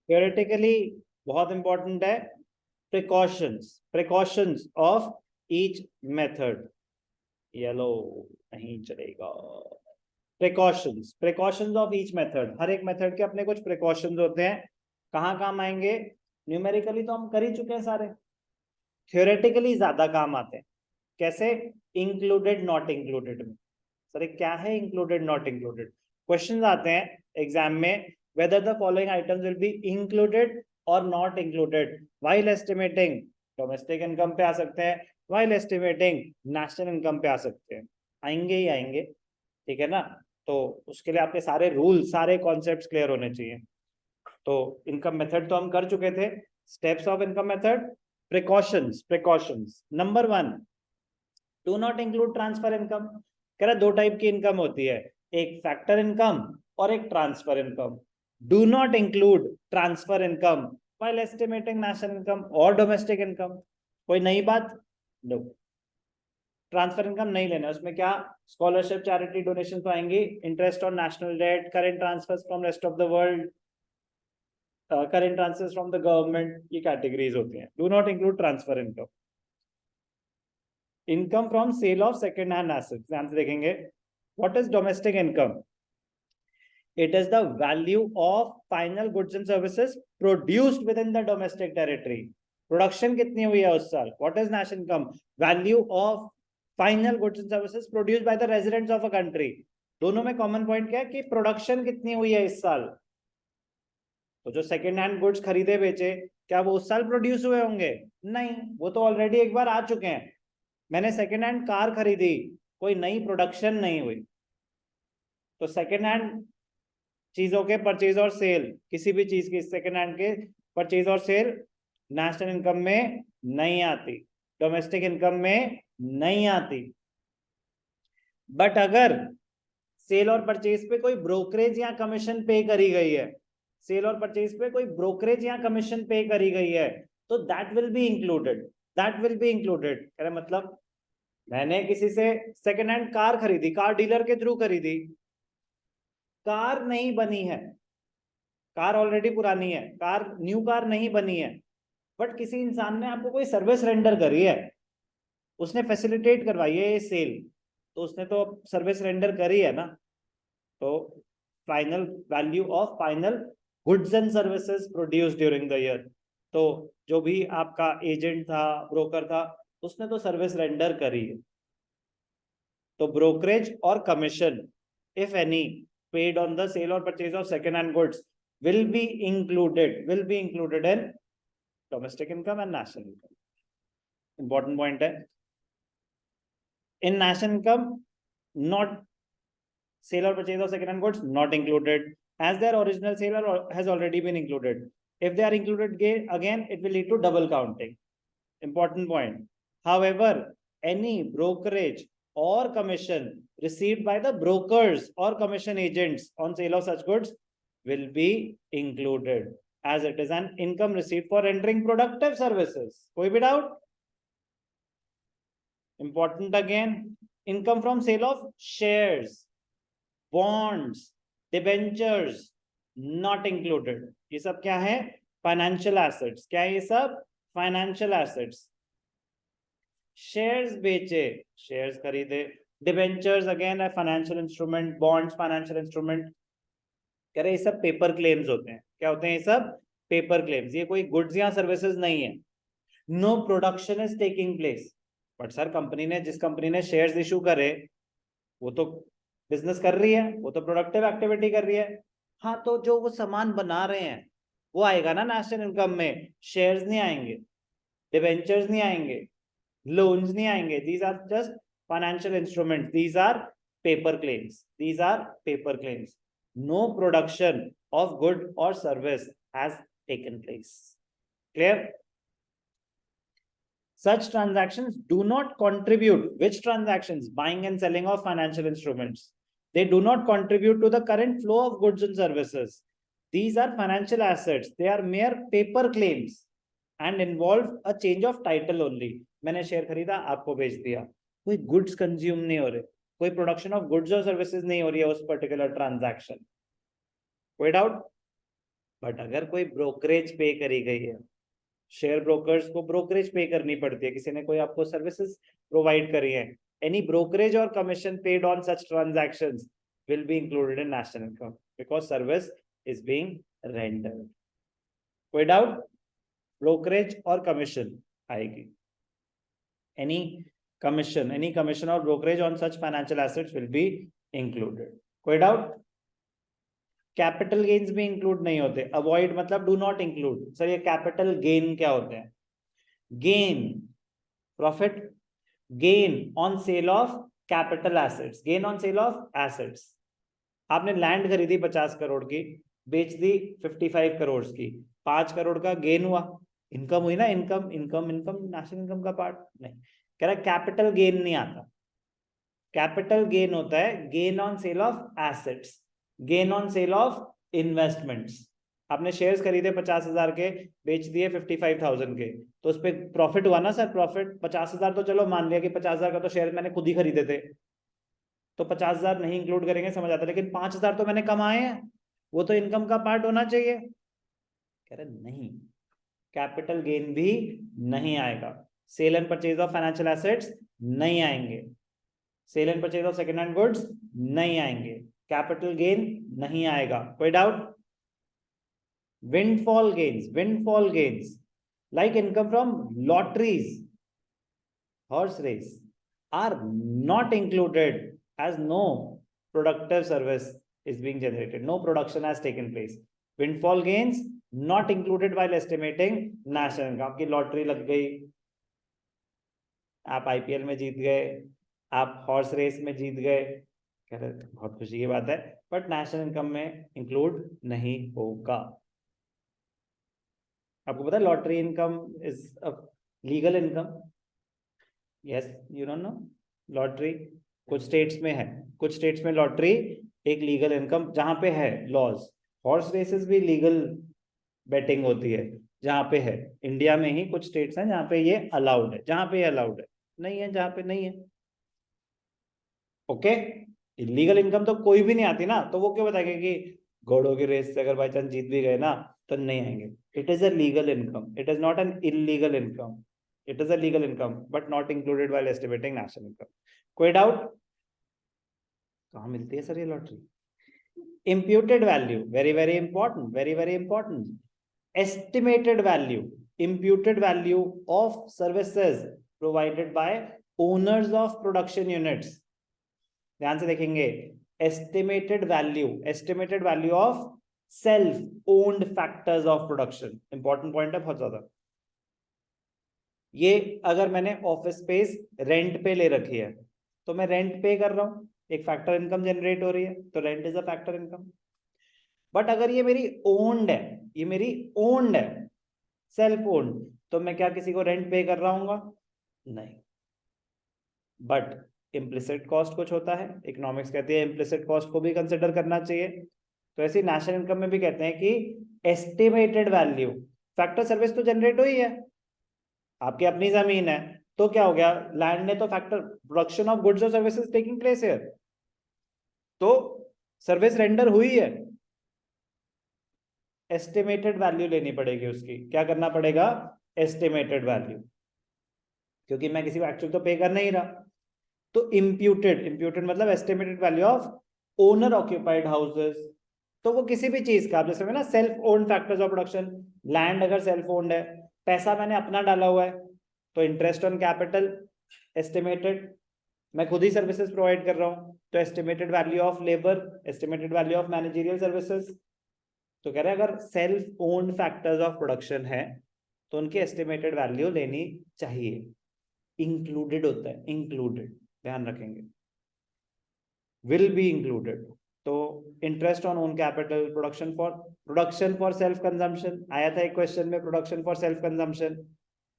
Theoretically बहुत important है, precautions of each method, yellow नहीं चलेगा, प्रिकॉशंस ऑफ ईच मेथड, हर एक मेथड के अपने कुछ प्रिकॉशंस होते हैं, कहाँ काम आएंगे, न्यूमेरिकली तो हम कर ही चुके हैं सारे, थियोरेटिकली ज्यादा काम आते हैं, कैसे, इंक्लूडेड नॉट इंक्लूडेड में। सर क्या है इंक्लूडेड नॉट इंक्लूडेड, क्वेश्चन आते हैं एग्जाम में, whether the following items will be included or not included while estimating, domestic income पे आ सकते हैं, while estimating नेशनल इनकम पे आ सकते हैं, आएंगे ही आएंगे, ठीक है ना। तो उसके लिए आपके सारे रूल, सारे कॉन्सेप्ट्स क्लियर होने चाहिए। तो इनकम मेथड तो हम कर चुके थे, steps of income method, precautions number 1, do not include transfer income. कह रहा दो टाइप की इनकम होती है, एक फैक्टर इनकम और एक transfer income. Do not include transfer income while estimating national income और डोमेस्टिक इनकम। कोई नई बात? नो, ट्रांसफर इनकम नहीं लेना, उसमें क्या, स्कॉलरशिप, चैरिटी, डोनेशन तो आएंगी, interest on national debt, current transfers from rest of the world, current transfers from the government, ये कैटेगरीज होती हैं। Do not include transfer income. Income from sale of second hand assets, ध्यान से देखेंगे, what is domestic income? It is the value of final goods and services produced within the domestic territory. Production कितनी हुई है उस साल? What is national income? Value of final goods and services produced by the residents of a country. दोनों में common point क्या है कि प्रोडक्शन कितनी हुई है इस साल। तो जो सेकेंड हैंड गुड्स खरीदे बेचे, क्या वो उस साल प्रोड्यूस हुए होंगे? नहीं, वो तो ऑलरेडी एक बार आ चुके हैं। मैंने सेकेंड हैंड कार खरीदी, कोई नई प्रोडक्शन नहीं हुई। तो सेकेंड हैंड चीजों के परचेज और सेल, किसी भी चीज की सेकेंड हैंड के परचेज और सेल नेशनल इनकम में नहीं आती, डोमेस्टिक इनकम में नहीं आती। बट अगर सेल और परचेज पे कोई ब्रोकरेज या कमीशन पे करी गई है, सेल और परचेज पे कोई ब्रोकरेज या कमीशन पे करी गई है, तो that will be included, that will be included. मतलब मैंने किसी से सेकेंड हैंड कार खरीदी, कार डीलर के थ्रू खरीदी, कार नहीं बनी है, कार ऑलरेडी पुरानी है, कार न्यू कार नहीं बनी है, बट किसी इंसान ने आपको कोई सर्विस रेंडर करी है, उसने फैसिलिटेट करवाई है ये सेल, तो उसने तो सर्विस रेंडर करी है ना। तो final value of final goods and services produced during the year, तो जो भी आपका एजेंट था, ब्रोकर था, उसने तो सर्विस रेंडर करी है। तो ब्रोकरेज और commission, if any, paid on the sale और purchase of second hand goods will be included in domestic income and national income. Important point है, in national income not sale or purchase of second hand goods not included, as their original sale has already been included. If they are included again, it will lead to double counting. Important point. However, any brokerage or commission received by the brokers or commission agents on sale of such goods will be included, as it is an income received for rendering productive services. कोई भी doubt? Important again, income from sale of shares, bonds, debentures not included. ये सब क्या है? Financial assets. क्या है ये सब? Financial assets. शेयर्स बेचे, शेयर्स खरीदे, डिबेंचर्स अगेन है financial instrument, bonds financial instrument, कह रहे ये सब पेपर क्लेम्स होते हैं। क्या होते हैं ये सब? Paper claims. ये कोई गुड्स या सर्विसेज नहीं है। No production is taking place, but sir company ने, जिस कंपनी ने शेयर्स इशू करे, वो तो बिजनेस कर रही है, वो तो प्रोडक्टिव एक्टिविटी कर रही है। हाँ, तो जो वो सामान बना रहे हैं वो आएगा ना नेशनल इनकम में, शेयर्स नहीं आएंगे, डिबेंचर्स नहीं आएंगे, loans नहीं आएंगे। these are just financial instruments, these are paper claims, these are paper claims. No production of good or service has taken place. Clear? Such transactions do not contribute. Which transactions? Buying and selling of financial instruments. They do not contribute to the current flow of goods and services. These are financial assets, they are mere paper claims and involve a change of title only. मैंने share खरीदा, आपको बेच दिया, कोई goods consume नहीं हो रहे, कोई प्रोडक्शन ऑफ गुड्स और सर्विसेज नहीं हो रही है उस पर्टिकुलर ट्रांजैक्शन। कोई डाउट? बट अगर कोई ब्रोकरेज पे करी गई है, शेयर ब्रोकर्स को ब्रोकरेज पे करनी पड़ती है, किसी ने कोई आपको सर्विसेज प्रोवाइड करी है, एनी ब्रोकरेज और commission paid on such transactions will be included in national income because service is being rendered. कोई डाउट? ब्रोकरेज और कमीशन आएगी, any commission or brokerage on such financial assets will be included. कोई doubt? Capital gains भी include नहीं होते, avoid मतलब do not include. Sir ये capital gain क्या होते हैं? Gain, profit, gain on sale of capital assets, gain on sale of assets. आपने लैंड खरीदी 50 करोड़ की, बेच दी 55 करोड़ की, 5 करोड़ का गेन हुआ, इनकम हुई ना, income income income national income का पार्ट नहीं। कह रहा कैपिटल गेन नहीं आता, कैपिटल गेन होता है gain on sale of assets, gain on sale of investments. आपने शेयर्स खरीदे 50,000 के, बेच दिए 55,000 के, तो उस पर प्रॉफिट हुआ ना सर? प्रॉफिट 50,000 तो चलो मान लिया कि 50,000 का तो शेयर मैंने खुद ही खरीदे थे, तो 50,000 नहीं इंक्लूड करेंगे, समझ आता है, लेकिन 5,000 तो मैंने कमाए हैं, वो तो इनकम का पार्ट होना चाहिए। कह रहे नहीं, कैपिटल गेन भी नहीं आएगा, sale and purchase of financial assets नहीं आएंगे, sale and purchase of second hand goods नहीं आएंगे, कैपिटल गेन नहीं आएगा। कोई doubt? Windfall gains like income from lotteries, horse race are not included as no productive service is being generated, no production has taken place. Windfall gains not included while estimating national income। आपकी lottery लग गई, आप IPL में जीत गए, आप horse race में जीत गए, कह रहे बहुत खुशी की बात है, बट नेशनल इनकम में इंक्लूड नहीं होगा। आपको पता है lottery income is a legal income? Yes, you don't know? Lottery कुछ स्टेट्स में है, कुछ स्टेट्स में लॉटरी एक लीगल इनकम जहां पे है लॉज। हॉर्स रेसेस भी लीगल बेटिंग होती है जहां पे है, इंडिया में ही कुछ स्टेट्स हैं जहां पे ये अलाउड है, जहां पे ये अलाउड है, नहीं है जहां पे नहीं है। ओके, इलीगल इनकम तो कोई भी नहीं आती ना, तो वो क्यों बताएंगे कि घोड़ों की रेस से अगर बाई चांस जीत भी गए ना तो नहीं आएंगे। It is a legal income, it is not an illegal income, it is a legal income but not included while estimating national income. कोई डाउट? कहाँ मिलती है सर ये lottery? imputed value, very very important, very very important, estimated value, imputed value of services provided by owners of production units। ध्यान से देखेंगे, estimated value of self owned factors of production, important point है बहुत ज्यादा। ये अगर मैंने office space rent पे ले रखी है तो मैं रेंट पे कर रहा हूं, एक फैक्टर इनकम जनरेट हो रही है, तो rent is a factor income. But अगर ये मेरी ओन्ड है, ये मेरी ओन्ड है, सेल्फ ओन्ड, तो मैं क्या किसी को रेंट पे कर रहा हूँ? नहीं। बट इम्प्लिसिट कॉस्ट कुछ होता है, इकोनॉमिक्स कहती है इम्प्लिसिट कॉस्ट को भी कंसिडर करना चाहिए, तो ऐसी नेशनल इनकम में भी कहते हैं कि एस्टिमेटेड वैल्यू, फैक्टर सर्विस तो जनरेट हुई है, आपकी अपनी जमीन है, तो क्या हो गया, लैंड ने तो फैक्टर प्रोडक्शन ऑफ गुड्स और सर्विसेज टेकिंग प्लेस है, तो सर्विस रेंडर हुई है, एस्टिमेटेड वैल्यू लेनी पड़ेगी उसकी। क्या करना पड़ेगा? एस्टिमेटेड वैल्यू, क्योंकि मैं किसी को एक्चुअल तो पे कर नहीं रहा। तो इम्प्यूटेड मतलब estimated value of owner occupied houses, तो वो किसी भी चीज का, आप जैसे ना self owned factors of production, land अगर सेल्फ ओन्ड है, पैसा मैंने अपना डाला हुआ है, तो इंटरेस्ट ऑन कैपिटल एस्टिमेटेड, मैं खुद ही सर्विसेज प्रोवाइड कर रहा हूं, तो estimated value of labour, estimated value of managerial services. तो कह रहे हैं अगर self owned factors of production है तो उनकी एस्टिमेटेड वैल्यू लेनी चाहिए। इंक्लूडेड होता है, इंक्लूडेड, ध्यान रखेंगे, विल बी इंक्लूडेड। तो interest on own capital, production for self consumption आया था एक क्वेश्चन में, प्रोडक्शन फॉर सेल्फ कंजम्पशन,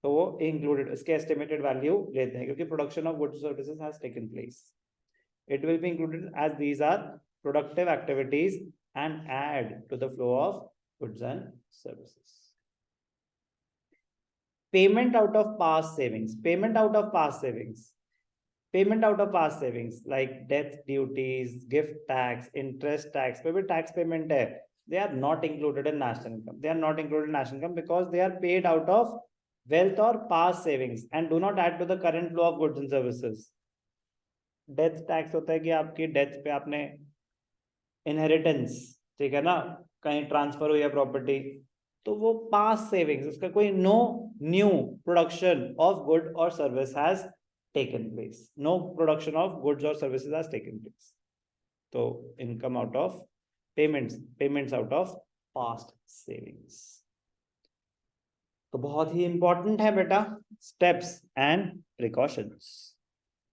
तो वो इंक्लूडेड, इसके एस्टिमेटेड वैल्यू लेते हैं क्योंकि production of goods services has taken place. It will be included as these are productive activities and add to the flow of goods and services. Payment out of past savings, payment out of past savings like death duties, gift tax, interest tax पे भी tax payment है, they are not included in national income. They are not included in national income because they are paid out of wealth or past savings and do not add to the current flow of goods and services. Death tax होता है कि आपकी death पे आपने inheritance, ठीक है ना, कहीं ट्रांसफर हुई है प्रॉपर्टी, तो वो पास्ट सेविंग्स, उसका कोई no new production of good और service has taken place, no production of goods और सर्विसेज हैज टेकन प्लेस. तो income out of payments out of past savings. तो बहुत ही इंपॉर्टेंट है बेटा, स्टेप्स एंड प्रिकॉशंस.